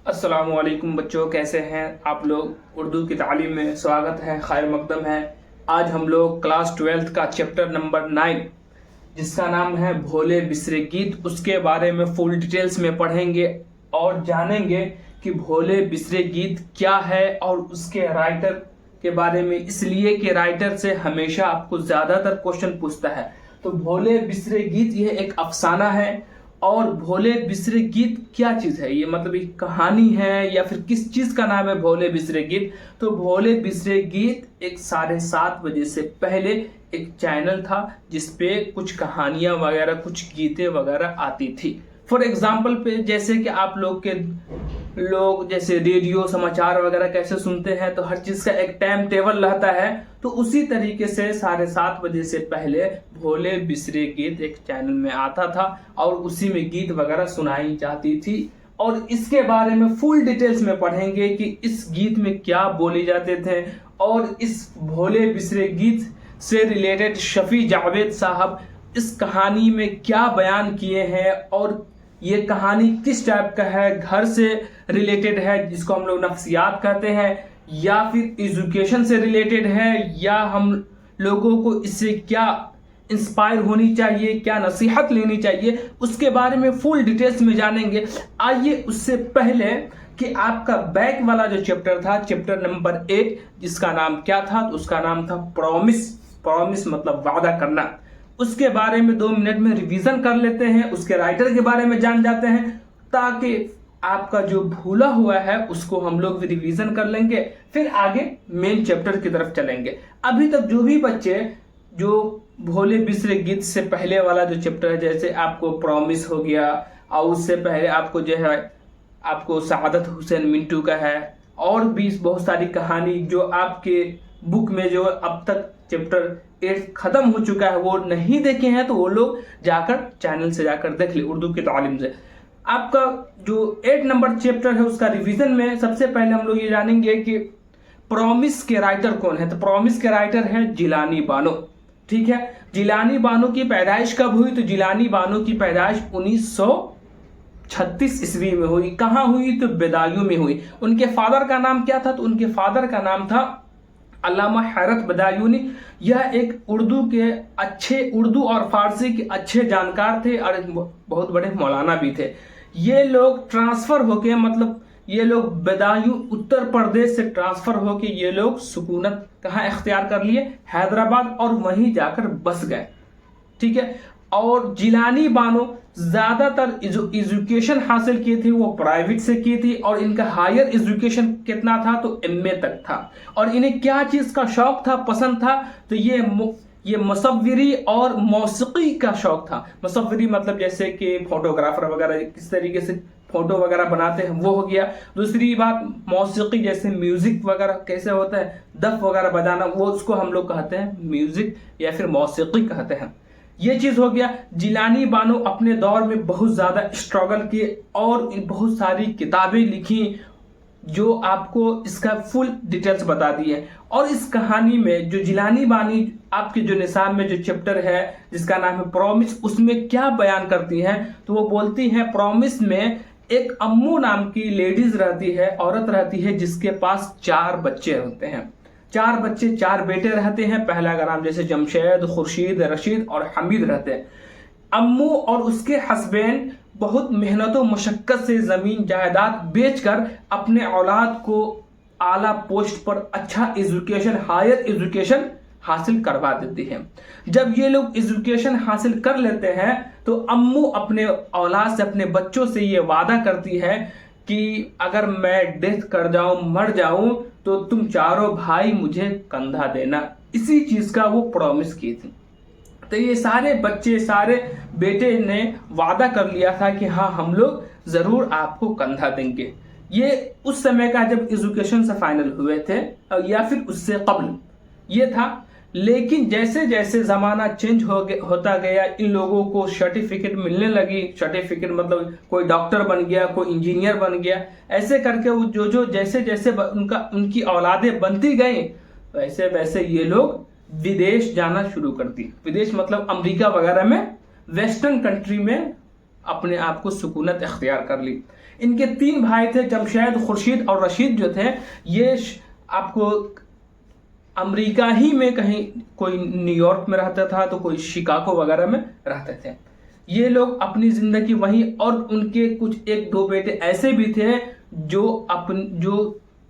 अस्सलामुअलैकुम बच्चों, कैसे हैं आप लोग। उर्दू की तालीम में स्वागत है, खैर मकदम है। आज हम लोग क्लास 12th का चैप्टर नंबर 9 जिसका नाम है भोले बिसरे गीत, उसके बारे में फुल डिटेल्स में पढ़ेंगे और जानेंगे कि भोले बिसरे गीत क्या है और उसके राइटर के बारे में, इसलिए कि राइटर से हमेशा आपको ज़्यादातर क्वेश्चन पूछता है। तो भोले बिसरे गीत यह एक अफसाना है। और भोले बिसरे गीत क्या चीज़ है, ये मतलब एक कहानी है या फिर किस चीज़ का नाम है भोले बिसरे गीत। तो भोले बिसरे गीत एक 7:30 से पहले एक चैनल था जिसपे कुछ कहानियां वगैरह, कुछ गीतें वगैरह आती थी। फॉर एग्जाम्पल पे जैसे कि आप लोग जैसे रेडियो समाचार वगैरह कैसे सुनते हैं, तो हर चीज़ का एक टाइम टेबल रहता है। तो उसी तरीके से 7:30 से पहले भोले बिसरे गीत एक चैनल में आता था और उसी में गीत वगैरह सुनाई जाती थी। और इसके बारे में फुल डिटेल्स में पढ़ेंगे कि इस गीत में क्या बोले जाते थे और इस भोले बिसरे गीत से रिलेटेड शफी जावेद साहब इस कहानी में क्या बयान किए हैं और ये कहानी किस टाइप का है, घर से रिलेटेड है जिसको हम लोग नफ्सियात कहते हैं, या फिर एजुकेशन से रिलेटेड है, या हम लोगों को इससे क्या इंस्पायर होनी चाहिए, क्या नसीहत लेनी चाहिए, उसके बारे में फुल डिटेल्स में जानेंगे। आइए उससे पहले कि आपका बैक वाला जो चैप्टर था, चैप्टर नंबर 8, जिसका नाम क्या था, तो उसका नाम था प्रॉमिस। प्रॉमिस मतलब वादा करना। उसके बारे में 2 मिनट में रिवीजन कर लेते हैं, उसके राइटर के बारे में जान जाते हैं, ताकि आपका जो भूला हुआ है उसको हम लोग रिवीजन कर लेंगे, फिर आगे मेन चैप्टर की तरफ चलेंगे। अभी तक जो भी बच्चे जो भोले बिसरे गीत से पहले वाला जो चैप्टर है, जैसे आपको प्रॉमिस हो गया, और उससे पहले आपको जो है आपको सआदत हुसैन मिंटू का है, और भी बहुत सारी कहानी जो आपके बुक में जो अब तक चैप्टर 8 खत्म हो चुका है, वो नहीं देखे हैं तो वो लोग जाकर चैनल से जाकर देख ले उर्दू की तालीम से। आपका जो 8 नंबर चैप्टर है उसका रिवीजन में सबसे पहले हम लोग ये जानेंगे कि प्रॉमिस के राइटर कौन है। तो प्रॉमिस के राइटर है जिलानी बानो। ठीक है, जिलानी बानो की पैदाइश कब हुई? तो जिलानी बानो की पैदाइश 1936 ईस्वी में हुई। कहाँ हुई? तो बदायूं में हुई। उनके फादर का नाम क्या था? तो उनके फादर का नाम था अल्लामा हैरत बदायूनी। यह एक उर्दू और फारसी के अच्छे जानकार थे और बहुत बड़े मौलाना भी थे। ये लोग ट्रांसफर होके, मतलब ये लोग बदायूं उत्तर प्रदेश से ट्रांसफर होके ये लोग सुकूनत कहाँ इख्तियार कर लिए? हैदराबाद, और वहीं जाकर बस गए। ठीक है, और जिलानी बानो ज्यादातर जो एजुकेशन हासिल की थी वो प्राइवेट से की थी, और इनका हायर एजुकेशन कितना था? तो एमए तक था। और इन्हें क्या चीज का शौक था, पसंद था? तो ये मुसव्विरी और मौसीकी का शौक था। मुसव्विरी मतलब जैसे कि फोटोग्राफर वगैरह किस तरीके से फोटो वगैरह बनाते हैं, वो हो गया। दूसरी बात मौसीकी, जैसे म्यूजिक वगैरह कैसे होता है, दफ वगैरह बजाना, वो उसको हम लोग कहते हैं म्यूजिक या फिर मौसीकी कहते हैं। ये चीज हो गया। जिलानी बानो अपने दौर में बहुत ज्यादा स्ट्रगल किए और बहुत सारी किताबें लिखी जो आपको इसका फुल डिटेल्स बता दी है। और इस कहानी में जो जिलानी बानी आपके जो निसाब में जो चैप्टर है जिसका नाम है प्रॉमिस, उसमें क्या बयान करती हैं? तो वो बोलती हैं प्रॉमिस में एक अम्मू नाम की लेडीज रहती है, औरत रहती है, जिसके पास 4 बच्चे होते हैं। 4 बच्चे, 4 बेटे रहते हैं। पहला का नाम जैसे जमशेद, खुर्शीद, रशीद और हमीद रहते हैं। अम्मू और उसके हस्बैंड बहुत मेहनत और मशक्कत से जमीन जायदाद बेचकर अपने औलाद को आला पोस्ट पर अच्छा एजुकेशन, हायर एजुकेशन हासिल करवा देती है। जब ये लोग एजुकेशन हासिल कर लेते हैं तो अम्मू अपने औलाद से, अपने बच्चों से ये वादा करती है कि अगर मैं डेथ कर जाऊं, मर जाऊं, तो तुम चारों भाई मुझे कंधा देना। इसी चीज का वो प्रॉमिस की थी। तो ये सारे बच्चे, सारे बेटे ने वादा कर लिया था कि हाँ, हम लोग जरूर आपको कंधा देंगे। ये उस समय का जब एजुकेशन से फाइनल हुए थे या फिर उससे कबल ये था। लेकिन जैसे जैसे जमाना चेंज होता गया, इन लोगों को सर्टिफिकेट मिलने लगी। सर्टिफिकेट मतलब कोई डॉक्टर बन गया, कोई इंजीनियर बन गया, ऐसे करके वो जो जैसे जैसे उनकी औलादें बनती गई, वैसे वैसे ये लोग विदेश जाना शुरू कर दी। विदेश मतलब अमेरिका वगैरह में, वेस्टर्न कंट्री में अपने आप को सुकूनत इख्तियार कर ली। इनके 3 भाई थे, जमशेद, खुर्शीद और रशीद जो थे, ये आपको अमेरिका ही में कहीं, कोई न्यूयॉर्क में रहता था तो कोई शिकागो वगैरह में रहते थे। ये लोग अपनी ज़िंदगी वहीं, और उनके कुछ 1-2 बेटे ऐसे भी थे जो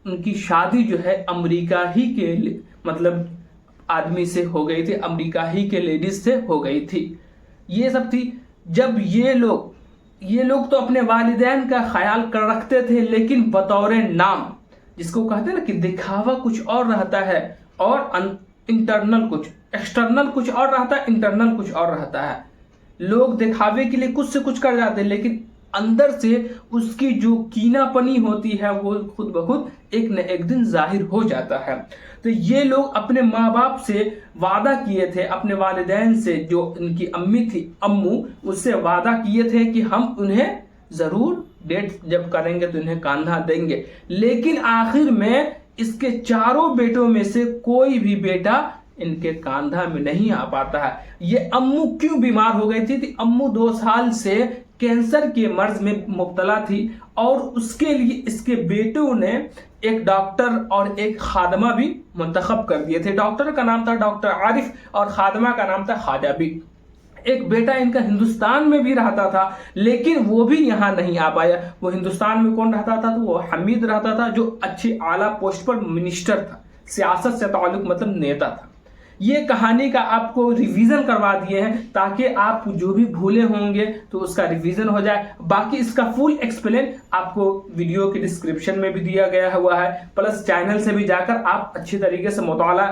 उनकी शादी जो है अमेरिका ही के मतलब आदमी से हो गई थी, अमेरिका ही के लेडीज से हो गई थी। ये सब थी। जब ये लोग तो अपने वालिदैन का ख्याल कर रखते थे, लेकिन बतौर नाम, जिसको कहते हैं ना कि दिखावा कुछ और रहता है और इंटरनल कुछ, एक्सटर्नल कुछ और रहता है, इंटरनल कुछ और रहता है। लोग दिखावे के लिए कुछ से कुछ कर जाते हैं, लेकिन अंदर से उसकी जो कीनापनी होती है वो खुद ब खुद एक न एक दिन जाहिर हो जाता है। तो ये लोग अपने माँ बाप से वादा किए थे, अपने वालिदैन से, जो इनकी अम्मी थी अम्मू, उससे वादा किए थे कि हम उन्हें ज़रूर डेट जब करेंगे तो इन्हें कान्हा देंगे। लेकिन आखिर में इसके 4 बेटों में से कोई भी बेटा इनके कांधा में नहीं आ पाता है। ये अम्मू क्यों बीमार हो गई थी? अम्मू 2 साल से कैंसर के मर्ज में मुब्तला थी, और उसके लिए इसके बेटों ने एक डॉक्टर और एक खादमा भी मुंतखब कर दिए थे। डॉक्टर का नाम था डॉक्टर आरिफ और खादमा का नाम था ख्वाजा बी। एक बेटा इनका हिंदुस्तान में भी रहता था, लेकिन वो भी यहाँ नहीं आ पाया। वो हिंदुस्तान में कौन रहता था? तो वो हमीद रहता था, जो अच्छी आला पोस्ट पर मिनिस्टर था, सियासत से ताल्लुक, मतलब नेता था। ये कहानी का आपको रिवीजन करवा दिए हैं, ताकि आप जो भी भूले होंगे तो उसका रिवीजन हो जाए। बाकी इसका फुल एक्सप्लेन आपको वीडियो के डिस्क्रिप्शन में भी दिया गया हुआ है, प्लस चैनल से भी जाकर आप अच्छी तरीके से मुताला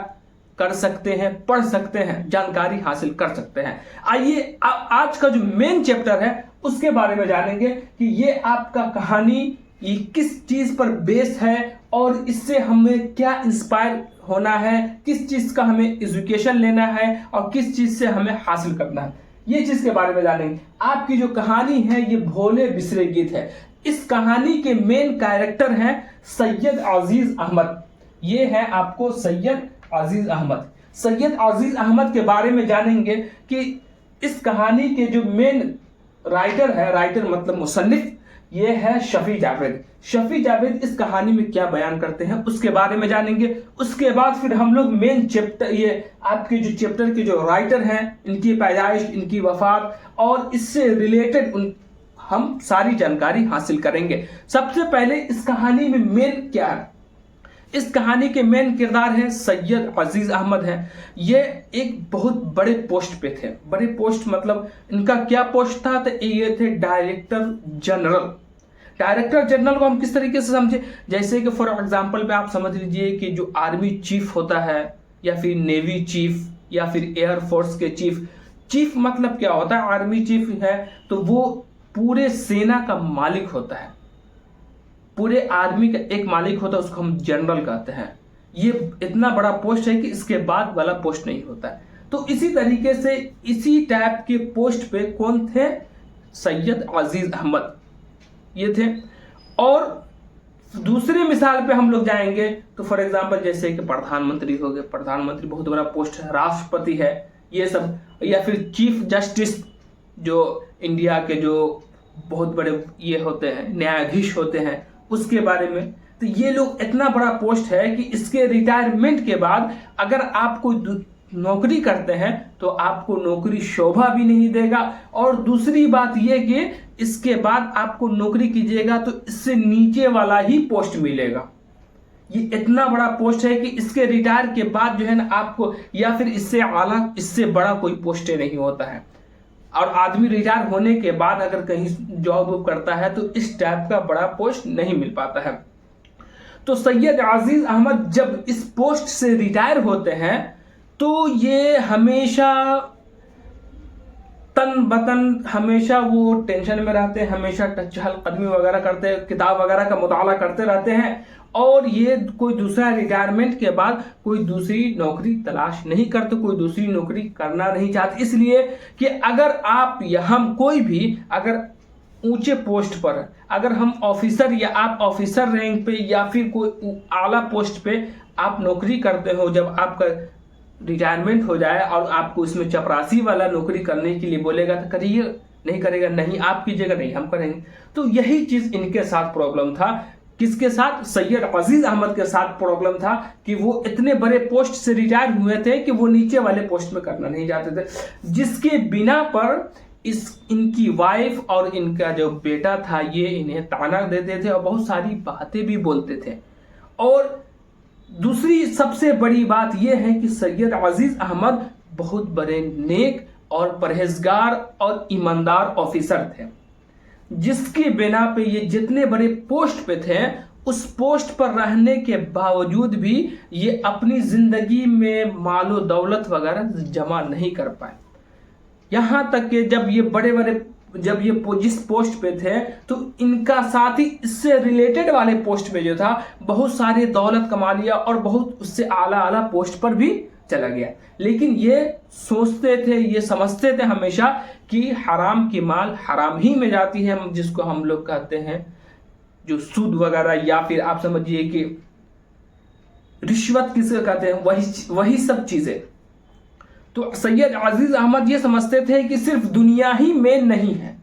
कर सकते हैं, पढ़ सकते हैं, जानकारी हासिल कर सकते हैं। आइए आज का जो मेन चैप्टर है उसके बारे में जानेंगे कि ये आपका कहानी ये किस चीज पर बेस है और इससे हमें क्या इंस्पायर होना है, किस चीज का हमें एजुकेशन लेना है और किस चीज से हमें हासिल करना है, ये चीज के बारे में जानेंगे। आपकी जो कहानी है ये भोले बिसरे गीत है। इस कहानी के मेन कैरेक्टर हैं सैयद अजीज अहमद। ये है आपको सैयद अजीज अहमद। सैयद अजीज अहमद के बारे में जानेंगे कि इस कहानी के जो मेन राइटर है, राइटर मतलब मुसन्निफ, ये है शफी जावेद। शफी जावेद इस कहानी में क्या बयान करते हैं उसके बारे में जानेंगे। उसके बाद फिर हम लोग मेन चैप्टर, ये आपके जो चैप्टर के जो राइटर हैं, इनकी पैदाइश, इनकी वफात और इससे रिलेटेड हम सारी जानकारी हासिल करेंगे। सबसे पहले इस कहानी में मेन क्या है? इस कहानी के मेन किरदार हैं सैयद अजीज अहमद हैं। ये एक बहुत बड़े पोस्ट पे थे। बड़े पोस्ट मतलब इनका क्या पोस्ट था? तो ये थे डायरेक्टर जनरल। डायरेक्टर जनरल को हम किस तरीके से समझे? जैसे कि फॉर एग्जांपल पे आप समझ लीजिए कि जो आर्मी चीफ होता है, या फिर नेवी चीफ, या फिर एयरफोर्स के चीफ। चीफ मतलब क्या होता है? आर्मी चीफ है तो वो पूरे सेना का मालिक होता है, पूरे आर्मी का एक मालिक होता है, उसको हम जनरल कहते हैं। ये इतना बड़ा पोस्ट है कि इसके बाद वाला पोस्ट नहीं होता है। तो इसी तरीके से इसी टाइप के पोस्ट पे कौन थे? सैयद अजीज अहमद ये थे। और दूसरी मिसाल पे हम लोग जाएंगे तो फॉर एग्जांपल जैसे कि प्रधानमंत्री हो गए। प्रधानमंत्री बहुत बड़ा पोस्ट है, राष्ट्रपति है, ये सब। या फिर चीफ जस्टिस, जो इंडिया के जो बहुत बड़े ये होते हैं, न्यायाधीश होते हैं, उसके बारे में। तो ये लोग इतना बड़ा पोस्ट है कि इसके रिटायरमेंट के बाद अगर आप कोई नौकरी करते हैं तो आपको नौकरी शोभा भी नहीं देगा। और दूसरी बात यह कि इसके बाद आपको नौकरी कीजिएगा तो इससे नीचे वाला ही पोस्ट मिलेगा। ये इतना बड़ा पोस्ट है कि इसके रिटायर के बाद जो है ना आपको, या फिर इससे आला, इससे बड़ा कोई पोस्ट नहीं होता है। और आदमी रिटायर होने के बाद अगर कहीं जॉब करता है तो इस टाइप का बड़ा पोस्ट नहीं मिल पाता है। तो सैयद अजीज अहमद जब इस पोस्ट से रिटायर होते हैं तो ये हमेशा तन बतन, हमेशा वो टेंशन में रहते हैं, हमेशा चहलकदमी वगैरह करते हैं, किताब वगैरह का मुताला करते रहते हैं। और ये कोई दूसरा रिटायरमेंट के बाद कोई दूसरी नौकरी तलाश नहीं करते, कोई दूसरी नौकरी करना नहीं चाहते। इसलिए कि अगर आप या हम कोई भी अगर ऊंचे पोस्ट पर, अगर हम ऑफिसर या आप ऑफिसर रैंक पे या फिर कोई आला पोस्ट पे आप नौकरी करते हो, जब आपका रिटायरमेंट हो जाए और आपको इसमें चपरासी वाला नौकरी करने के लिए बोलेगा तो करिए, नहीं करेगा, नहीं आप कीजिएगा, नहीं हम करेंगे। तो यही चीज इनके साथ प्रॉब्लम था। किसके साथ? सैयद अजीज अहमद के साथ प्रॉब्लम था कि वो इतने बड़े पोस्ट से रिटायर हुए थे कि वो नीचे वाले पोस्ट में करना नहीं चाहते थे, जिसके बिना पर इनकी वाइफ और इनका जो बेटा था ये इन्हें ताना देते थे और बहुत सारी बातें भी बोलते थे। और दूसरी सबसे बड़ी बात यह है कि सैयद अजीज अहमद बहुत बड़े नेक और परहेजगार और ईमानदार ऑफिसर थे, जिसके बिना पे ये जितने बड़े पोस्ट पे थे उस पोस्ट पर रहने के बावजूद भी ये अपनी जिंदगी में मालो दौलत वगैरह जमा नहीं कर पाए। यहां तक कि जब ये जिस पोस्ट पे थे तो इनका साथी इससे रिलेटेड वाले पोस्ट पे जो था बहुत सारे दौलत कमा लिया और बहुत उससे आला पोस्ट पर भी चला गया। लेकिन ये सोचते थे, ये समझते थे हमेशा कि हराम की माल हराम ही में जाती है, जिसको हम लोग कहते हैं जो सूद वगैरह या फिर आप समझिए कि रिश्वत किसे कहते हैं, वही सब चीजें। तो सैयद अजीज अहमद ये समझते थे कि सिर्फ दुनिया ही मेन नहीं है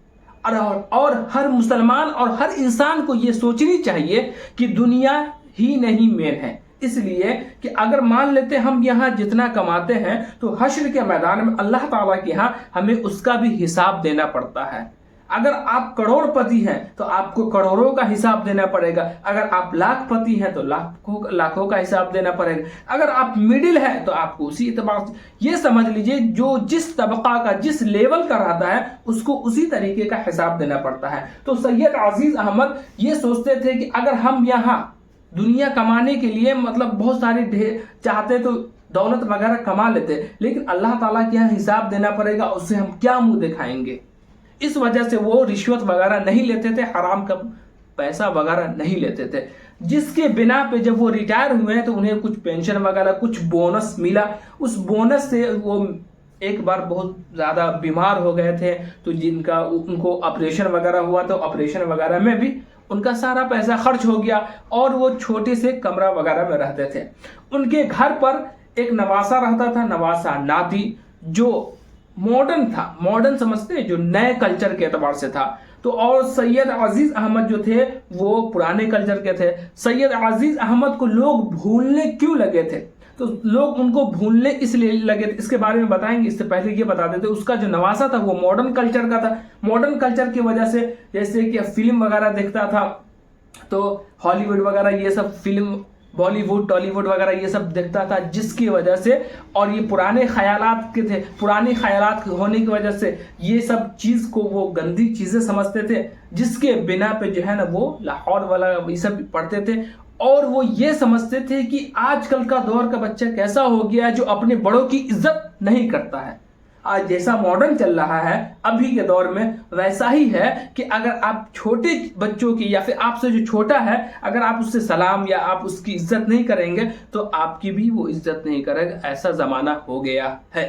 और हर मुसलमान और हर इंसान को ये सोचनी चाहिए कि दुनिया ही नहीं मेन है। इसलिए कि अगर मान लेते हम यहाँ जितना कमाते हैं तो हश्र के मैदान में अल्लाह ताला के यहाँ हमें उसका भी हिसाब देना पड़ता है। अगर आप करोड़पति हैं तो आपको करोड़ों का हिसाब देना पड़ेगा, अगर आप लाखपति हैं तो लाखों का हिसाब देना पड़ेगा, अगर आप मिडिल हैं तो आपको उसी एतबार से ये समझ लीजिए जो जिस तबका का जिस लेवल का रहता है उसको उसी तरीके का हिसाब देना पड़ता है। तो सैयद अजीज अहमद ये सोचते थे कि अगर हम यहाँ दुनिया कमाने के लिए मतलब बहुत सारे ढेर चाहते तो दौलत वगैरह कमा लेते, लेकिन अल्लाह ताला के यहाँ हिसाब देना पड़ेगा, उससे हम क्या मुंह दिखाएंगे। इस वजह से वो रिश्वत वगैरह नहीं लेते थे, हराम का पैसा वगैरह नहीं लेते थे, जिसके बिना पे जब वो रिटायर हुए तो उन्हें कुछ पेंशन वगैरह कुछ बोनस मिला। उस बोनस से वो एक बार बहुत ज़्यादा बीमार हो गए थे तो उनको ऑपरेशन वगैरह हुआ, तो ऑपरेशन वगैरह में भी उनका सारा पैसा खर्च हो गया और वो छोटे से कमरा वगैरह में रहते थे। उनके घर पर एक नवासा रहता था, नवासा नाती, जो मॉडर्न था, मॉडर्न समझते हैं, जो नए कल्चर के एतबार से था। तो और सैयद अजीज अहमद जो थे वो पुराने कल्चर के थे। सैयद अजीज अहमद को लोग भूलने क्यों लगे थे? तो लोग उनको भूलने इसलिए लगे थे, इसके बारे में बताएंगे। इससे पहले ये बता देते उसका जो नवासा था वो मॉडर्न कल्चर का था। मॉडर्न कल्चर की वजह से जैसे कि फिल्म वगैरह देखता था तो हॉलीवुड वगैरह ये सब फिल्म, बॉलीवुड टॉलीवुड वगैरह ये सब देखता था, जिसकी वजह से और ये पुराने ख्यालात के थे, पुराने ख्यालात होने की वजह से ये सब चीज को वो गंदी चीजें समझते थे, जिसके बिना पे जो है ना वो लाहौर वाला ये सब पढ़ते थे। और वो ये समझते थे कि आजकल का दौर का बच्चा कैसा हो गया है जो अपने बड़ों की इज्जत नहीं करता है। आज जैसा मॉडर्न चल रहा है अभी के दौर में वैसा ही है कि अगर आप छोटे बच्चों की या फिर आपसे जो छोटा है अगर आप उससे सलाम या आप उसकी इज्जत नहीं करेंगे तो आपकी भी वो इज्जत नहीं करेगा, ऐसा जमाना हो गया है।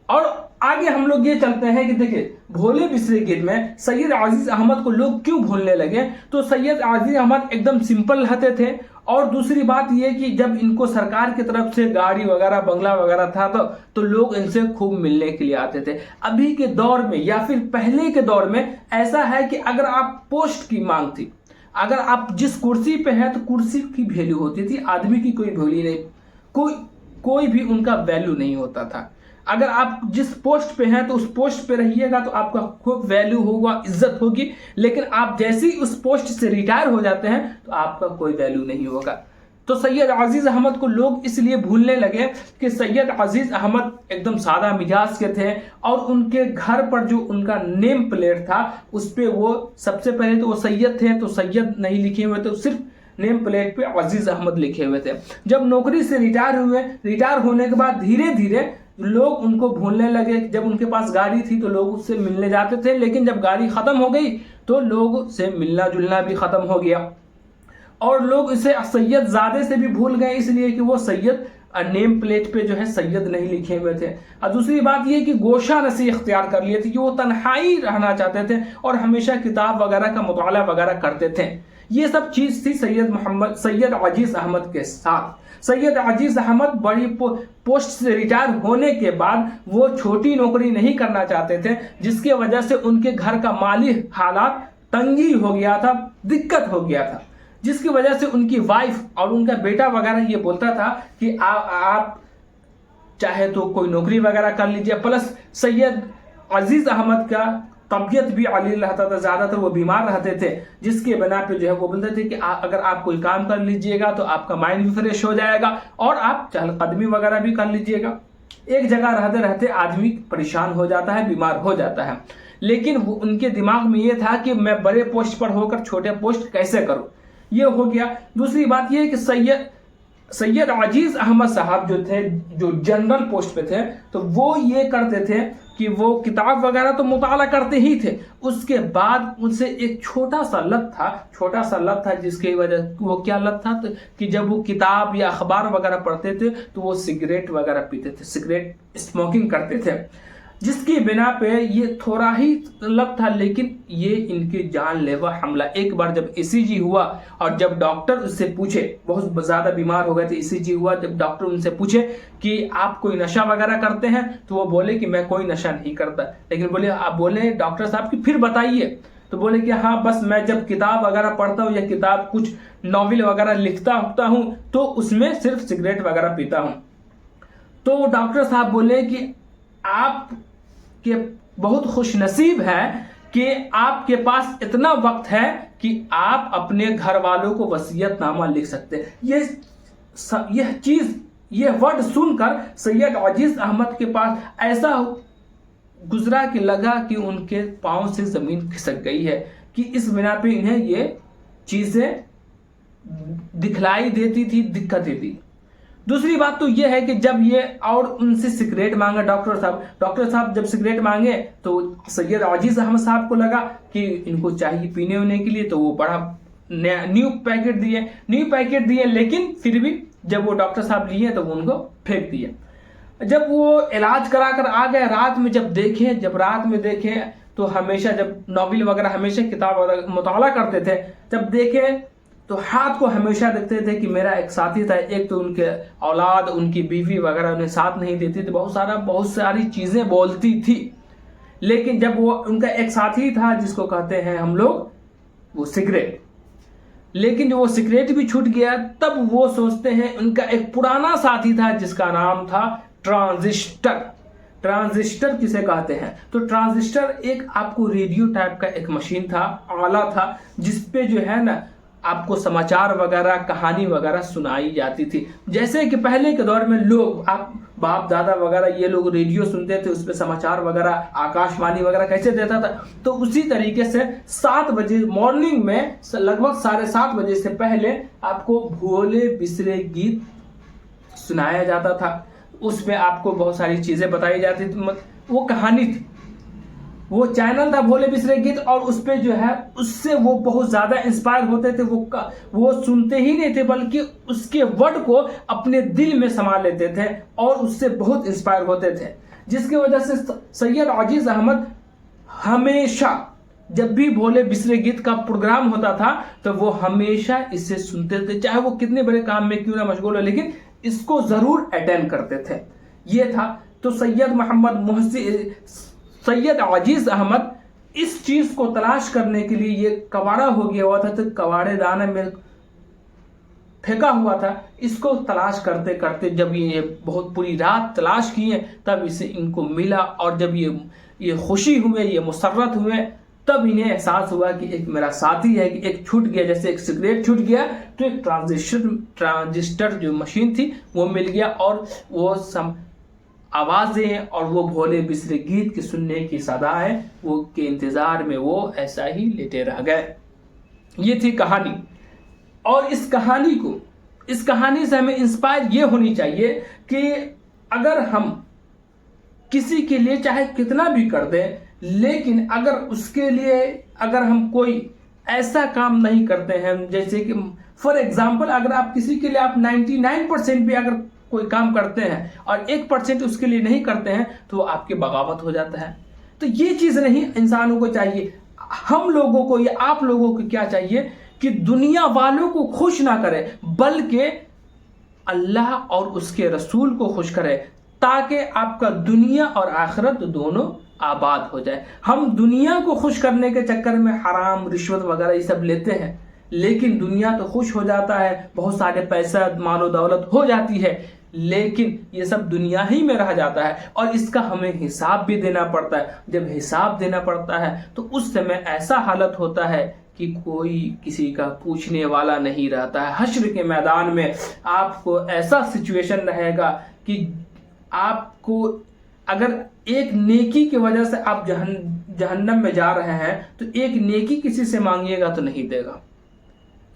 और आगे हम लोग ये चलते हैं कि देखिए भोले बिसरे गीत में सैयद अजीज अहमद को लोग क्यों भूलने लगे। तो सैयद अजीज अहमद एकदम सिंपल रहते थे और दूसरी बात यह कि जब इनको सरकार की तरफ से गाड़ी वगैरह बंगला वगैरह था तो लोग इनसे खूब मिलने के लिए आते थे। अभी के दौर में या फिर पहले के दौर में ऐसा है कि अगर आप पोस्ट की मांग थी, अगर आप जिस कुर्सी पे हैं तो कुर्सी की वैल्यू होती थी, आदमी की कोई वैल्यू नहीं, कोई भी उनका वैल्यू नहीं होता था। अगर आप जिस पोस्ट पे हैं तो उस पोस्ट पे रहिएगा तो आपका खूब वैल्यू होगा, इज्जत होगी, लेकिन आप जैसे ही उस पोस्ट से रिटायर हो जाते हैं तो आपका कोई वैल्यू नहीं होगा। तो सैयद अजीज अहमद को लोग इसलिए भूलने लगे कि सैयद अजीज अहमद एकदम सादा मिजाज के थे और उनके घर पर जो उनका नेम प्लेट था उस पर वो सबसे पहले तो वो सैयद थे तो सैयद नहीं लिखे हुए थे, सिर्फ नेम प्लेट पे अजीज अहमद लिखे हुए थे। जब नौकरी से रिटायर हुए, रिटायर होने के बाद धीरे धीरे लोग उनको भूलने लगे। जब उनके पास गाड़ी थी तो लोग उससे मिलने जाते थे, लेकिन जब गाड़ी खत्म हो गई तो लोग से मिलना जुलना भी खत्म हो गया और लोग इसे सैयद ज़ादे से भी भूल गए, इसलिए कि वो सैयद नेम प्लेट पे जो है सैयद नहीं लिखे हुए थे। और दूसरी बात ये कि गोशा नसी इख्तियार कर लिए थे कि वो तन्हाई रहना चाहते थे और हमेशा किताब वगैरह का मुताला वगैरह करते थे। ये सब चीज़ थी सैयद अजीज़ अहमद के साथ। सैयद अजीज़ अहमद बड़ी पोस्ट से रिटायर होने के बाद वो छोटी नौकरी नहीं करना चाहते थे, जिसकी वजह से उनके घर का माली हालात तंगी हो गया था, दिक्कत हो गया था, जिसकी वजह से उनकी वाइफ और उनका बेटा वगैरह ये बोलता था कि आप चाहे तो कोई नौकरी वगैरह कर लीजिए। प्लस सैयद अजीज़ अहमद का तबीयत भी अलील रहता था, ज़्यादातर वो बीमार रहते थे, जिसके बना पे जो है वो बोलते थे कि अगर आप कोई काम कर लीजिएगा तो आपका माइंड भी फ्रेश हो जाएगा और आप चहलकदमी वगैरह भी कर लीजिएगा। एक जगह रहते रहते आदमी परेशान हो जाता है, बीमार हो जाता है, लेकिन वो उनके दिमाग में ये था कि मैं बड़े पोस्ट पर होकर छोटे पोस्ट कैसे करूं, ये हो गया। दूसरी बात ये है कि सैयद अजीज़ अहमद साहब जो थे, जो जनरल पोस्ट पे थे, तो वो ये करते थे कि वो किताब वगैरह तो मुताला करते ही थे, उसके बाद उनसे एक छोटा सा लत था जिसकी वजह, वो क्या लत था तो कि जब वो किताब या अखबार वगैरह पढ़ते थे तो वो सिगरेट वगैरह पीते थे, सिगरेट स्मोकिंग करते थे, जिसकी बिना पे ये थोड़ा ही लत था, लेकिन ये इनके जानलेवा हमला। एक बार जब ECG हुआ और जब डॉक्टर उससे पूछे, बहुत ज़्यादा बीमार हो गए थे, ECG हुआ, जब डॉक्टर उनसे पूछे कि आप कोई नशा वगैरह करते हैं, तो वो बोले कि मैं कोई नशा नहीं करता। लेकिन बोले डॉक्टर साहब कि फिर बताइए, तो बोले कि हाँ बस मैं जब किताब वगैरह पढ़ता हूँ या किताब कुछ नॉवेल वगैरह लिखता हूँ तो उसमें सिर्फ सिगरेट वगैरह पीता हूँ। तो डॉक्टर साहब बोले कि आप के बहुत खुशनसीब है कि आपके पास इतना वक्त है कि आप अपने घर वालों को वसीयतनामा लिख सकते हैं। ये वर्ड सुनकर सैयद अजीज़ अहमद के पास ऐसा गुजरा कि लगा कि उनके पांव से जमीन खिसक गई है, कि इस बिना पे इन्हें ये चीजें दिखलाई देती थी, दिक्कतें थी। दूसरी बात तो यह है कि जब ये और उनसे सिगरेट मांगा डॉक्टर साहब जब सिगरेट मांगे तो सैयद अजीज़ अहमद साहब को लगा कि इनको चाहिए पीने होने के लिए, तो वो बड़ा न्यू पैकेट दिए, लेकिन फिर भी जब वो डॉक्टर साहब लिए तो वो उनको फेंक दिए। जब वो इलाज करा कर आ गए, रात में देखे तो हमेशा जब नॉवेल वगैरह हमेशा किताब वगैरह मुताला करते थे, जब देखे तो हाथ को हमेशा देखते थे कि मेरा एक साथी था, एक तो उनके औलाद, उनकी बीवी वगैरह उन्हें साथ नहीं देती थी, बहुत सारी चीज़ें बोलती थी, लेकिन जब वो उनका एक साथी था जिसको कहते हैं हम लोग वो सिगरेट, लेकिन जो वो सिगरेट भी छूट गया, तब वो सोचते हैं उनका एक पुराना साथी था जिसका नाम था ट्रांजिस्टर किसे कहते हैं? तो ट्रांजिस्टर एक आपको रेडियो टाइप का एक मशीन था, आला था, जिसपे जो है ना आपको समाचार वगैरह, कहानी वगैरह सुनाई जाती थी। जैसे कि पहले के दौर में लोग, आप बाप दादा वगैरह ये लोग रेडियो सुनते थे, उसपे समाचार वगैरह, आकाशवाणी वगैरह कैसे देता था, तो उसी तरीके से 7 बजे मॉर्निंग में लगभग 7:30 बजे से पहले आपको भोले बिसरे गीत सुनाया जाता था। उसमें आपको बहुत सारी चीजें बताई जाती थी, वो कहानी थी, वो चैनल था भोले बिसरे गीत, और उस पे जो है उससे वो बहुत ज्यादा इंस्पायर होते थे। वो सुनते ही नहीं थे बल्कि उसके वर्ड को अपने दिल में समा लेते थे और उससे बहुत इंस्पायर होते थे, जिसकी वजह से सैयद अजीज़ अहमद हमेशा जब भी भोले बिसरे गीत का प्रोग्राम होता था तो वो हमेशा इसे सुनते थे, चाहे वो कितने बड़े काम में क्यों ना मशगूल हो, लेकिन इसको जरूर अटेंड करते थे। ये था। तो सैयद अजीज़ अहमद इस चीज को तलाश करने के लिए ये कबाड़ा हो गया हुआ था, तो कबाड़ेदान में फेंका हुआ था। इसको तलाश करते करते जब ये बहुत पूरी रात तलाश किए, तब इसे इनको मिला, और जब ये खुशी हुए, ये मुसर्रत हुए, तब इन्हें एहसास हुआ कि एक मेरा साथी है, कि एक छूट गया, जैसे एक सिगरेट छूट गया तो एक ट्रांजिस्टर जो मशीन थी वो मिल गया, और वो आवाजें और वो भोले बिसरे गीत की सुनने की सदाएं वो के इंतजार में वो ऐसा ही लेटे रह गए। ये थी कहानी। और इस कहानी से हमें इंस्पायर ये होनी चाहिए कि अगर हम किसी के लिए चाहे कितना भी कर दें, लेकिन अगर उसके लिए अगर हम कोई ऐसा काम नहीं करते हैं, जैसे कि फॉर एग्जाम्पल अगर आप किसी के लिए आप 99% भी अगर कोई काम करते हैं और 1% उसके लिए नहीं करते हैं, तो आपकी बगावत हो जाता है। तो ये चीज़ नहीं इंसानों को चाहिए। हम लोगों को या आप लोगों को क्या चाहिए कि दुनिया वालों को खुश ना करे बल्कि अल्लाह और उसके रसूल को खुश करे, ताकि आपका दुनिया और आखिरत दोनों आबाद हो जाए। हम दुनिया को खुश करने के चक्कर में हराम, रिश्वत वगैरह ये सब लेते हैं, लेकिन दुनिया तो खुश हो जाता है, बहुत सारे पैसा, मालो दौलत हो जाती है, लेकिन ये सब दुनिया ही में रह जाता है और इसका हमें हिसाब भी देना पड़ता है। जब हिसाब देना पड़ता है तो उस समय ऐसा हालत होता है कि कोई किसी का पूछने वाला नहीं रहता है। हश्र के मैदान में आपको ऐसा सिचुएशन रहेगा कि आपको अगर एक नेकी की वजह से आप जहन्नम में जा रहे हैं तो एक नेकी किसी से मांगिएगा तो नहीं देगा।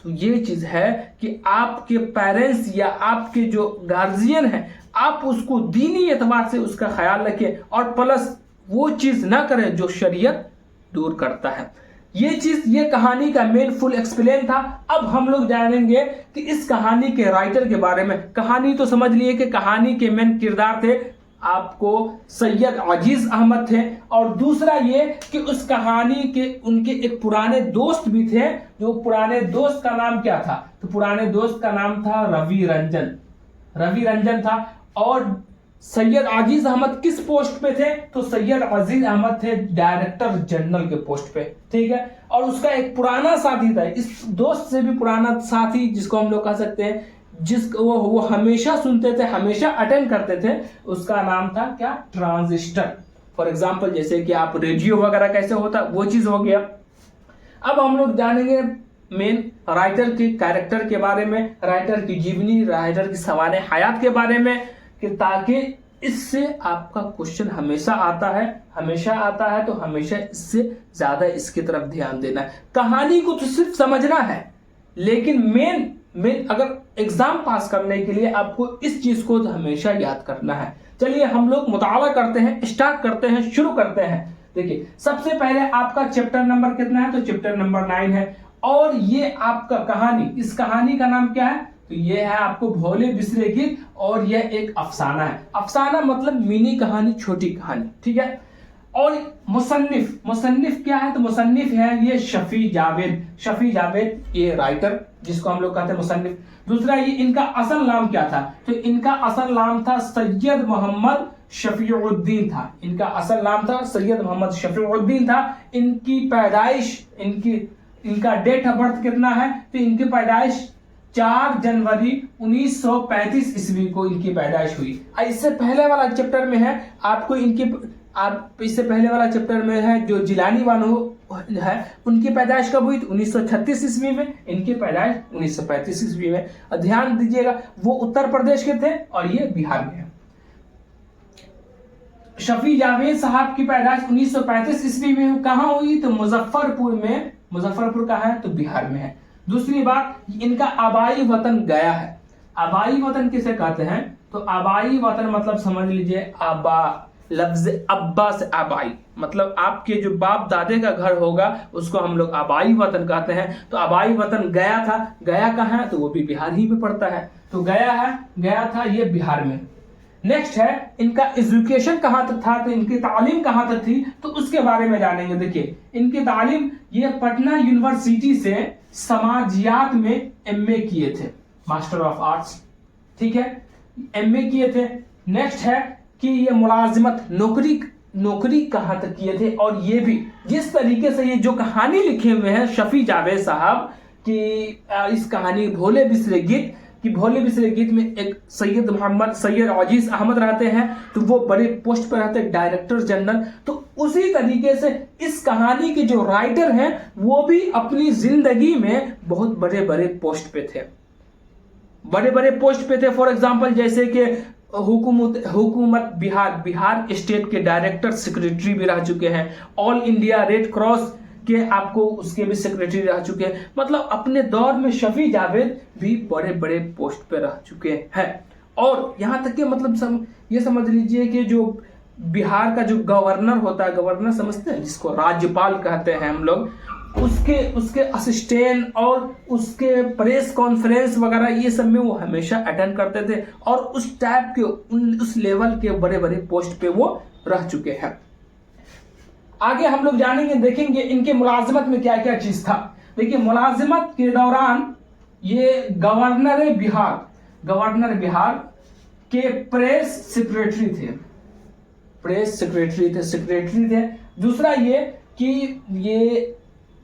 तो ये चीज है कि आपके पेरेंट्स या आपके जो गार्जियन है, आप उसको दीनी एतबार से उसका ख्याल रखें और प्लस वो चीज ना करें जो शरीयत दूर करता है। ये चीज, ये कहानी का मेन फुल एक्सप्लेन था। अब हम लोग जानेंगे कि इस कहानी के राइटर के बारे में। कहानी तो समझ लिए कि कहानी के मेन किरदार थे आपको सैयद अजीज अहमद थे, और दूसरा ये कि उस कहानी के उनके एक पुराने दोस्त भी थे। जो पुराने दोस्त का नाम क्या था? तो पुराने दोस्त का नाम था रवि रंजन था। और सैयद अजीज अहमद किस पोस्ट पे थे? तो सैयद अजीज अहमद थे डायरेक्टर जनरल के पोस्ट पे, ठीक है। और उसका एक पुराना साथी था, इस दोस्त से भी पुराना साथी, जिसको हम लोग कह सकते हैं, जिसको वो हमेशा सुनते थे, हमेशा अटेंड करते थे, उसका नाम था क्या? ट्रांजिस्टर। फॉर एग्जाम्पल जैसे कि आप रेडियो वगैरह कैसे होता, वो चीज हो गया। अब हम लोग जानेंगे मेन राइटर के कैरेक्टर के बारे में, राइटर की जीवनी, राइटर की सवाने हयात के बारे में, कि ताकि इससे आपका क्वेश्चन हमेशा आता है तो हमेशा इससे ज्यादा इसकी तरफ ध्यान देना है। कहानी को तो सिर्फ समझना है, लेकिन मेन अगर एग्जाम पास करने के लिए आपको इस चीज को हमेशा याद करना है। चलिए हम लोग मुताला करते हैं, स्टार्ट करते हैं, शुरू करते हैं। देखिए सबसे पहले आपका चैप्टर नंबर कितना है? तो चैप्टर नंबर 9 है। और ये आपका कहानी, इस कहानी का नाम क्या है? तो ये है आपको भोले बिसरे गीत, और यह एक अफसाना है। अफसाना मतलब मिनी कहानी, छोटी कहानी, ठीक है। और मुसन्निफ क्या है? तो मुसन्निफ है ये शफी जावेद, ये राइटर जिसको हम लोग कहते हैं मुसन्निफ। दूसरा ये इनका असल नाम क्या था? तो इनका असल नाम था सैयद मोहम्मद शफीउद्दीन था। इनका असल नाम था सैयद मोहम्मद शफीउद्दीन था। इनकी पैदाइश, इनका डेट ऑफ बर्थ कितना है? तो इनकी पैदाइश 4 जनवरी 1935 ईस्वी को इनकी पैदाइश हुई। इससे पहले वाला चैप्टर में है आपको इससे पहले वाला चैप्टर में है जो जिलानी बानो है, उनकी पैदाइश कब हुई? तो 1936 ईस्वी में। इनकी पैदाइश 1935 ईस्वी में। और ध्यान दीजिएगा, वो उत्तर प्रदेश के थे और ये बिहार में है। शफी जावेद साहब की पैदाइश 1935 ईस्वी में कहाँ हुई? तो मुजफ्फरपुर में। मुजफ्फरपुर कहाँ है? तो बिहार में है। दूसरी बात, इनका आबाई वतन गया है। आबाई वतन किसे कहते हैं? तो आबाई वतन मतलब समझ लीजिए आबा, लफ्ज अब्बा से आबाई, मतलब आपके जो बाप दादे का घर होगा उसको हम लोग आबाई वतन कहते हैं। तो आबाई वतन गया था। गया कहाँ है? तो वो भी बिहार ही में पड़ता है। तो गया था ये बिहार में। नेक्स्ट है इनका एजुकेशन कहाँ तक था? तो इनकी तालीम कहाँ तक थी? तो उसके बारे में जानेंगे। देखिए इनकी तालीम, ये पटना यूनिवर्सिटी से समाजियात में एमए किए थे, मास्टर ऑफ आर्ट्स, ठीक है, एमए किए थे। नेक्स्ट है कि ये मुलाजिमत, नौकरी कहाँ तक किए थे। और ये भी जिस तरीके से ये जो कहानी लिखे हुए हैं शफी जावेद साहब की, इस कहानी भोले बिसरे गीत में एक सैयद अजीज अहमद रहते हैं, तो वो बड़े पोस्ट पर रहते हैं, डायरेक्टर जनरल। तो उसी तरीके से इस कहानी के जो राइटर हैं वो भी अपनी जिंदगी में बहुत बड़े पोस्ट पे थे। फॉर एग्जांपल जैसे कि हुकूमत बिहार स्टेट के डायरेक्टर सेक्रेटरी भी रह चुके हैं। ऑल इंडिया रेड क्रॉस के आपको उसके भी सेक्रेटरी रह चुके हैं। मतलब अपने दौर में शफी जावेद भी बड़े पोस्ट पे रह चुके हैं। और यहाँ तक कि मतलब ये समझ लीजिए कि जो बिहार का जो गवर्नर होता है, गवर्नर समझते हैं जिसको राज्यपाल कहते हैं हम लोग, उसके असिस्टेंट और उसके प्रेस कॉन्फ्रेंस वगैरह ये सब में वो हमेशा अटेंड करते थे। और उस टाइप के उस लेवल के बड़े पोस्ट पे वो रह चुके हैं। आगे हम लोग जानेंगे, देखेंगे इनके मुलाजमत में क्या क्या चीज था। देखिए मुलाजिमत के दौरान ये गवर्नर बिहार के प्रेस सेक्रेटरी थे। दूसरा ये कि ये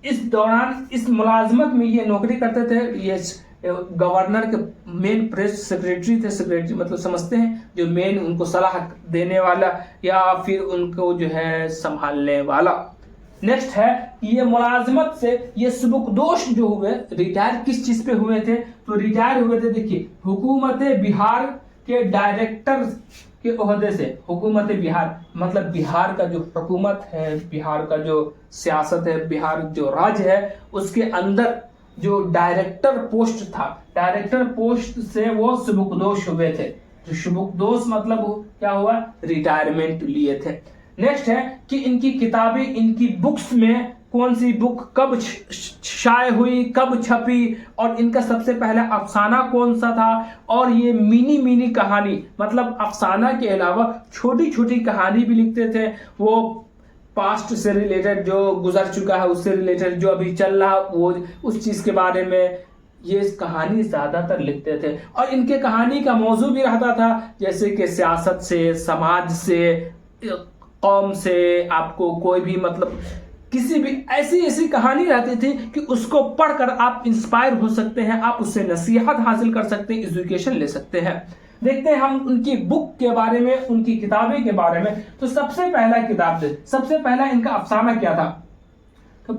इस दौरान इस मुलाजमत में ये नौकरी करते थे, ये गवर्नर के मेन प्रेस सेक्रेटरी मतलब समझते हैं जो मेन उनको सलाह देने वाला या फिर उनको जो है संभालने वाला। नेक्स्ट है ये मुलाजमत से ये सुबुकदोश जो हुए, रिटायर किस चीज पे हुए थे, तो रिटायर हुए थे देखिए हुकूमत बिहार के डायरेक्टर के ओहदे से। हुकूमत बिहार मतलब बिहार का जो हुकूमत है, बिहार का जो सियासत है, बिहार जो राज्य है, उसके अंदर जो डायरेक्टर पोस्ट था, डायरेक्टर पोस्ट से वो सुबुकदोश हुए थे। तो सुबुकदोश मतलब क्या हुआ, रिटायरमेंट लिए थे। नेक्स्ट है कि इनकी किताबें, इनकी बुक्स में कौन सी बुक कब शाये हुई, कब छपी, और इनका सबसे पहला अफसाना कौन सा था, और ये मिनी कहानी मतलब अफसाना के अलावा छोटी छोटी कहानी भी लिखते थे। वो पास्ट से रिलेटेड, जो गुजर चुका है उससे रिलेटेड, जो अभी चल रहा वो उस चीज के बारे में ये कहानी ज्यादातर लिखते थे। और इनके कहानी का मौजू भी रहता था जैसे कि सियासत से, समाज से, कौम से, आपको कोई भी मतलब किसी भी ऐसी कहानी रहती थी कि उसको पढ़कर आप इंस्पायर हो सकते हैं, आप उससे नसीहत हासिल कर सकते हैं, एजुकेशन ले सकते हैं। देखते हैं हम उनकी बुक के बारे में, उनकी किताबें के बारे में। तो सबसे पहला इनका अफसाना क्या था, तो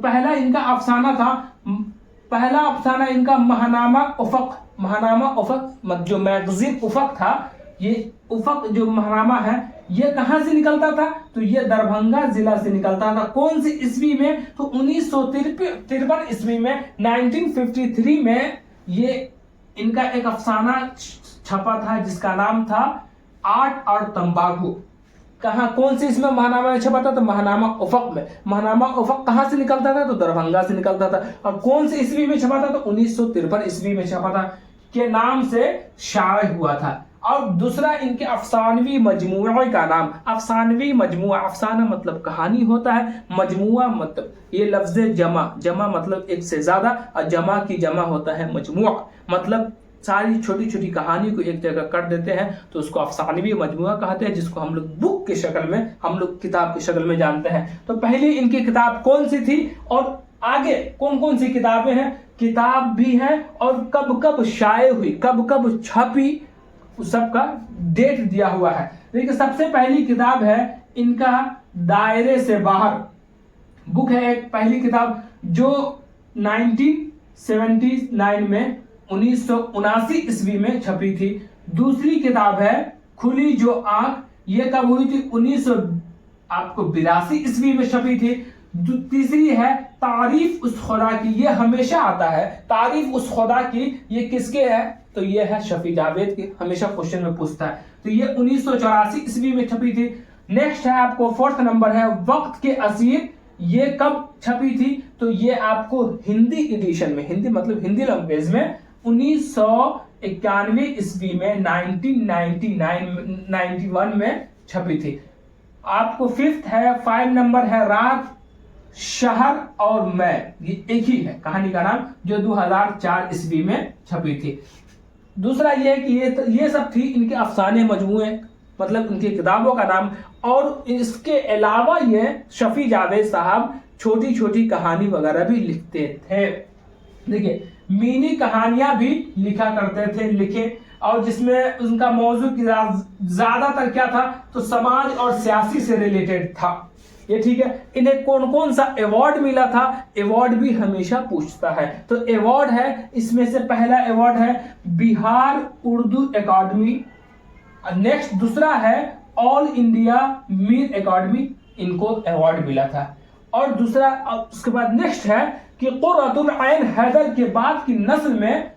पहला अफसाना इनका महानामा उफक जो मैगजीन उफक था। ये उफक जो महानामा है ये कहां से निकलता था, तो ये दरभंगा जिला से निकलता था। कौन सी ईस्वी में, तो 1953 ईस्वी में, 1953 में ये इनका एक अफसाना छपा था जिसका नाम था आर्ट और तंबाकू। कौन सी इसमें महानामा में छपा था, तो महानामा उफक में। महानामा उफक कहां से निकलता था, तो दरभंगा से निकलता था। और कौन सी ईस्वी में छपा था, तो 1953 ईस्वी में छपा था, के नाम से शाये हुआ था। और दूसरा इनके अफसानवी मजमुआ का नाम, अफसानवी मजमुआ, अफसाना मतलब कहानी होता है, मजमुआ मतलब ये लफ्ज जमा मतलब एक से ज्यादा, और जमा की जमा होता है मजमुआ, मतलब सारी छोटी छोटी कहानी को एक जगह कर देते हैं, तो उसको अफसानवी मजमुआ कहते हैं, जिसको हम लोग बुक की शक्ल में, हम लोग किताब की शक्ल में जानते हैं। तो पहली इनकी किताब कौन सी थी और आगे कौन कौन सी किताबें हैं, किताब भी है और कब कब शाये हुई, कब कब छपी, उस सब का डेट दिया हुआ है। देखिए सबसे पहली किताब है इनका दायरे से बाहर बुक है, एक पहली किताब जो 1979 में 1979 ईस्वी में छपी थी। दूसरी किताब है खुली जो आंख, ये कब हुई थी, 1982 ईस्वी में छपी थी। तीसरी है तारीफ उस खुदा की, ये हमेशा आता है, तारीफ उस खुदा की, ये किसके है, तो ये है शफी जावेद की, हमेशा क्वेश्चन में पूछता है। तो ये 1984 ईस्वी में छपी थी। नेक्स्ट है आपको 4th नंबर है वक्त के असीर, ये कब छपी थी, तो ये आपको हिंदी एडिशन में, हिंदी मतलब हिंदी लैंग्वेज में 1991 ईस्वी में 1991 में छपी थी। आपको 5 नंबर है रात, शहर और मैं, ये एक ही है कहानी का नाम, जो 2004 ईस्वी में छपी थी। दूसरा ये है कि ये सब थी इनके अफसाने मजमूए, मतलब इनकी किताबों का नाम। और इसके अलावा ये शफी जावेद साहब छोटी छोटी कहानी वगैरह भी लिखते थे। देखिए मिनी कहानियां भी लिखा करते थे, और जिसमें उनका मौजू ज्यादातर क्या था, तो समाज और सियासी से रिलेटेड था। ये ठीक है। इन्हें कौन कौन सा अवार्ड मिला था, अवार्ड भी हमेशा पूछता है। तो अवार्ड है, इसमें से पहला अवार्ड है बिहार उर्दू अकादमी। नेक्स्ट दूसरा है ऑल इंडिया मीर अकादमी, इनको अवार्ड मिला था। और दूसरा उसके बाद नेक्स्ट है कि कुर्रतुल ऐन हैदर के बाद की नस्ल में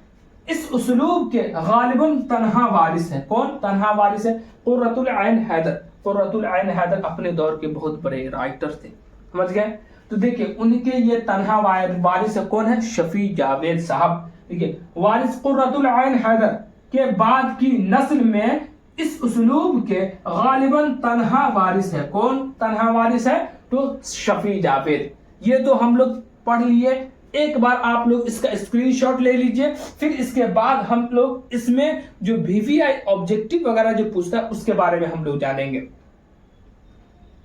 इस उसलूब के गालिबन तन्हा वारिस है। कौन तन्हा वारिस है? कुर्रतुल ऐन हैदर। कुर्रतुल ऐन हैदर अपने दौर के बहुत बड़े राइटर थे, समझ गए। तो देखिए उनके ये तन्हा वारिस है, कौन है? शफी जावेद साहब। देखिए वारिस कुर्रतुल ऐन हैदर के बाद की नस्ल में इस उसलूब के गालिबन तन्हा वारिस है। कौन तन्हा वारिस है? तो शफी जावेद। ये तो हम लोग पढ़ लिए एक बार आप लोग इसका स्क्रीनशॉट ले लीजिए, फिर इसके बाद हम लोग इसमें जो VVI ऑब्जेक्टिव वगैरह जो पूछता है उसके बारे में हम लोग जानेंगे।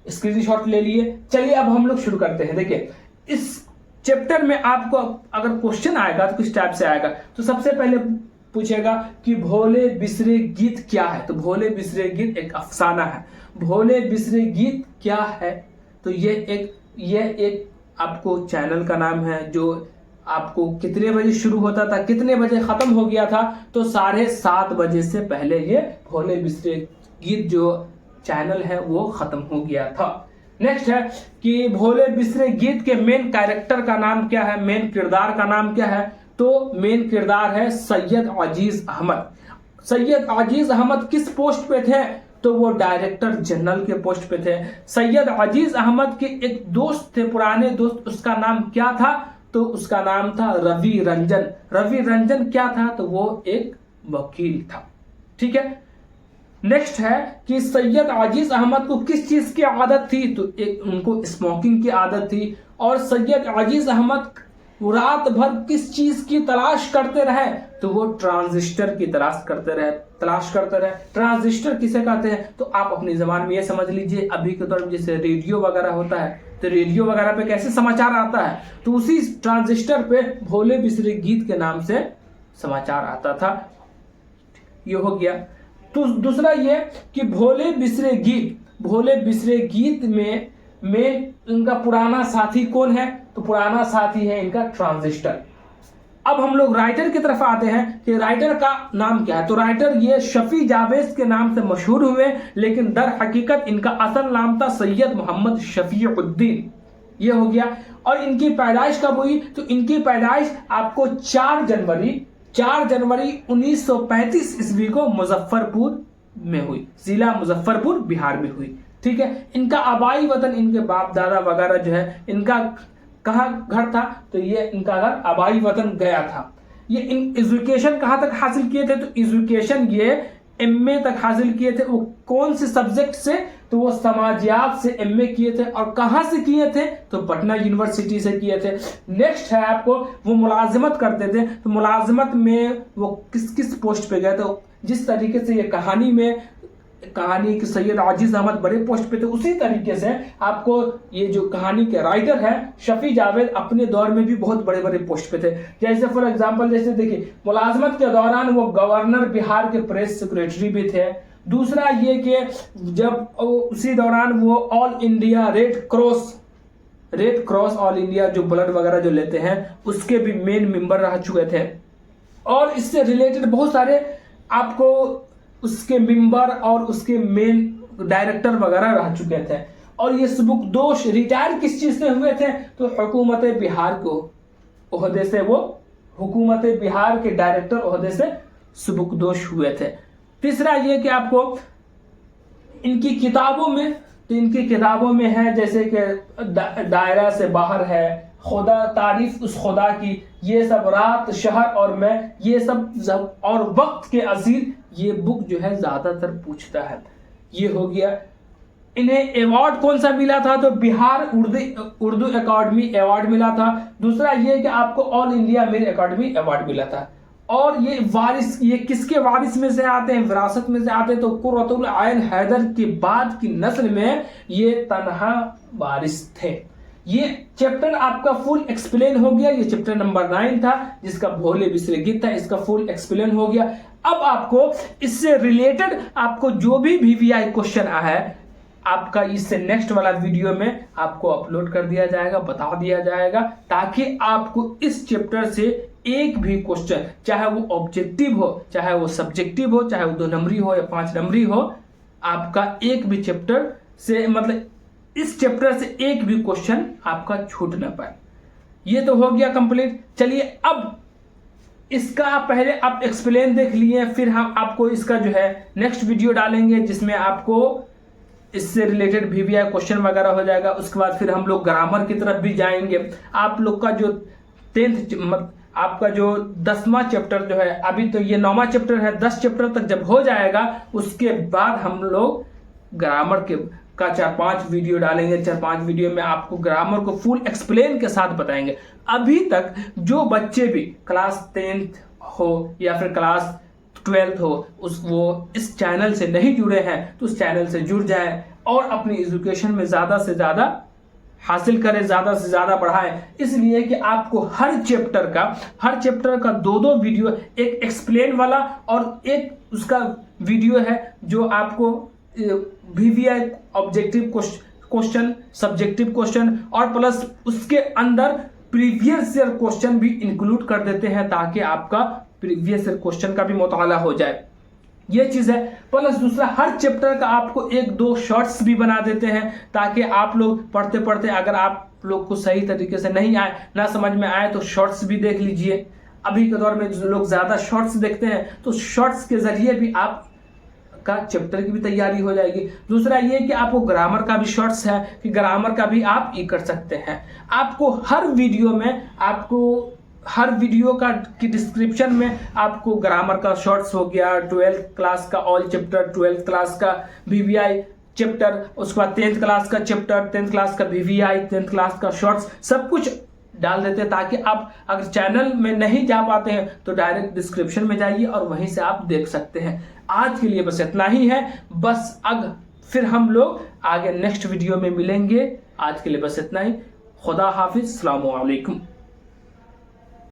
स्क्रीनशॉट ले लिए। चलिए अब हम लोग शुरू करते हैं। देखिए इस चैप्टर में आपको अगर क्वेश्चन आएगा तो किस टाइप से आएगा, तो सबसे पहले पूछेगा कि भोले बिसरे गीत क्या है। तो भोले बिसरे गीत एक अफसाना है। भोले बिसरे गीत क्या है, तो ये एक आपको चैनल का नाम है, जो आपको कितने बजे शुरू होता था, कितने बजे खत्म हो गया था, तो 7:30 बजे से पहले ये भोले बिसरे गीत जो चैनल है वो खत्म हो गया था। नेक्स्ट है कि भोले बिसरे गीत के मेन कैरेक्टर का नाम क्या है, मेन किरदार का नाम क्या है, तो मेन किरदार है सैयद अजीज अहमद। सैयद अजीज अहमद किस पोस्ट पे थे, तो वो डायरेक्टर जनरल के पोस्ट पे थे। सैयद अजीज अहमद के एक दोस्त थे, पुराने दोस्त, उसका नाम क्या था, तो उसका नाम था रवि रंजन। रवि रंजन क्या था, तो वो एक वकील था। ठीक है। नेक्स्ट है कि सैयद अजीज अहमद को किस चीज की आदत थी, तो एक उनको स्मोकिंग की आदत थी। और सैयद अजीज अहमद रात भर किस चीज की तलाश करते रहे, तो वो ट्रांजिस्टर की तलाश करते रहे। ट्रांजिस्टर किसे कहते हैं, तो आप अपनी जबान में ये समझ लीजिए, अभी के दौर में जैसे रेडियो वगैरह होता है, तो रेडियो वगैरह पे कैसे समाचार आता है, तो उसी ट्रांजिस्टर पे भोले बिसरे गीत के नाम से समाचार आता था। ये हो गया। तो दूसरा ये कि भोले बिसरे गीत में इनका पुराना साथी कौन है, तो पुराना साथी है इनका ट्रांजिस्टर। अब हम लोग राइटर की तरफ आते हैं कि राइटर का नाम क्या है, तो राइटर ये शफी जावेद के नाम से मशहूर हुए, लेकिन दर हकीकत इनका असल नाम था सैयद मोहम्मद शफीउद्दीन। ये हो गया। और इनकी पैदाइश कब हुई, तो इनकी पैदाइश आपको 4 जनवरी 1935 ईस्वी को मुजफ्फरपुर में हुई, जिला मुजफ्फरपुर बिहार में हुई। ठीक है। इनका आबाई वतन, इनके बाप दादा वगैरह जो है, इनका कहाँ घर था, तो ये इनका घर आबाई वतन गया था। ये एजुकेशन कहाँ तक हासिल किए थे, तो एजुकेशन ये MA तक हासिल किए थे। वो कौन से सब्जेक्ट से, तो वो समाजियात से MA किए थे। और कहाँ से किए थे, तो पटना यूनिवर्सिटी से किए थे। नेक्स्ट है आपको वो मुलाजिमत करते थे, तो मुलाजिमत में वो किस पोस्ट पे गए, तो जिस तरीके से ये कहानी कि सैयद अजीज अहमद बड़े पोस्ट पे थे, उसी तरीके से आपको ये जो कहानी के राइटर है शफी जावेद अपने दौर में भी बहुत बड़े बड़े पोस्ट पे थे। जैसे फॉर एग्जांपल, जैसे देखिए मुलाजमत के दौरान वो गवर्नर बिहार के प्रेस सेक्रेटरी भी थे। दूसरा ये कि जब उसी दौरान वो all India red cross all India जो ब्लड वगैरह जो लेते हैं उसके भी मेन मेंबर रह चुके थे। और इससे रिलेटेड बहुत सारे आपको उसके मेंबर और उसके मेन डायरेक्टर वगैरह रह चुके थे। और ये सुबुकदोश रिटायर किस चीज से हुए थे, तो हुकूमत बिहार को ओहदे से, वो हुकूमत बिहार के डायरेक्टर ओहदे से सुबुकदोश हुए थे। तीसरा ये कि आपको इनकी किताबों में है जैसे कि दायरा से बाहर है, खुदा तारीफ उस खुदा की, ये सब रात शहर और मैं, ये सब और वक्त के अजीर, ये बुक जो है ज्यादातर पूछता है। ये हो गया। इन्हें अवार्ड कौन सा मिला था, तो बिहार उर्दू अकादमी अवार्ड मिला था। दूसरा ये कि आपको ऑल इंडिया मीर अकादमी अवार्ड मिला था। और ये किसके वारिस में से आते हैं, विरासत में से आते हैं, तो कुर्रतुल आइन हैदर के बाद की नस्ल में ये तनहा वारिस थे। ये चैप्टर आपका फुल एक्सप्लेन हो गया। ये चैप्टर नंबर 9 था जिसका भोले बिसरे गीत था, इसका फुल एक्सप्लेन हो गया। अब आपको इससे रिलेटेड आपको जो भी VVI क्वेश्चन आया है आपका इससे नेक्स्ट वाला वीडियो में आपको अपलोड कर दिया जाएगा, बता दिया जाएगा, ताकि आपको इस चैप्टर से एक भी क्वेश्चन, चाहे वो ऑब्जेक्टिव हो, चाहे वो सब्जेक्टिव हो, चाहे वो 2 नंबरी हो या 5 नंबरी हो, आपका एक भी चैप्टर से, मतलब इस चैप्टर से एक भी क्वेश्चन आपका छूट ना पाए। ये तो हो गया कंप्लीट। चलिए अब इसका पहले आप एक्सप्लेन देख लिए, फिर हम आपको इसका जो है नेक्स्ट वीडियो डालेंगे जिसमें आपको इससे रिलेटेड VVI क्वेश्चन वगैरह हो जाएगा। उसके बाद फिर हम लोग ग्रामर की तरफ भी जाएंगे। आप लोग का जो 10th आपका जो 10वां चैप्टर जो है, अभी तो ये 9वां चैप्टर है, 10 चैप्टर तक जब हो जाएगा उसके बाद हम लोग का 4-5 वीडियो डालेंगे। 4-5 वीडियो में आपको ग्रामर को फुल एक्सप्लेन के साथ बताएंगे। अभी तक जो बच्चे भी क्लास 10th हो या फिर क्लास 12th हो वो इस चैनल से नहीं जुड़े हैं तो उस चैनल से जुड़ जाए और अपनी एजुकेशन में ज़्यादा से ज़्यादा हासिल करें, ज़्यादा से ज़्यादा बढ़ाएं। इसलिए कि आपको हर चैप्टर का 2-2 वीडियो, एक एक्सप्लेन वाला और एक उसका वीडियो है जो आपको VVI objective question, subjective question और प्लस उसके अंदर प्रीवियस ईयर क्वेश्चन भी इंक्लूड कर देते हैं ताकि आपका प्रीवियस ईयर क्वेश्चन का भी मुताला हो जाए। ये चीज़ है। प्लस दूसरा, हर चैप्टर का आपको 1-2 शॉर्ट्स भी बना देते हैं ताकि आप लोग पढ़ते पढ़ते अगर आप लोग को सही तरीके से नहीं आए, ना समझ में आए तो शॉर्ट्स भी देख लीजिए। अभी के दौर में जो लोग ज़्यादा शॉर्ट्स देखते हैं तो शॉर्ट्स के ज़रिए भी आप का चैप्टर की भी तैयारी हो जाएगी। दूसरा ये कि आपको ग्रामर का भी शॉर्ट्स है कि ग्रामर का भी आप ये कर सकते हैं। आपको हर वीडियो का की डिस्क्रिप्शन में आपको ग्रामर का शॉर्ट्स हो गया, 12th क्लास का ऑल चैप्टर, 12th क्लास का VVI चैप्टर, उसके बाद 10th क्लास का चैप्टर, 10th क्लास का VVI, 10th क्लास का शॉर्ट्स, सब कुछ डाल देते हैं ताकि आप अगर चैनल में नहीं जा पाते हैं तो डायरेक्ट डिस्क्रिप्शन में जाइए और वहीं से आप देख सकते हैं। आज के लिए बस इतना ही है। बस फिर हम लोग आगे नेक्स्ट वीडियो में मिलेंगे। आज के लिए बस इतना ही। खुदा हाफिज, अस्सलामु अलैकुम।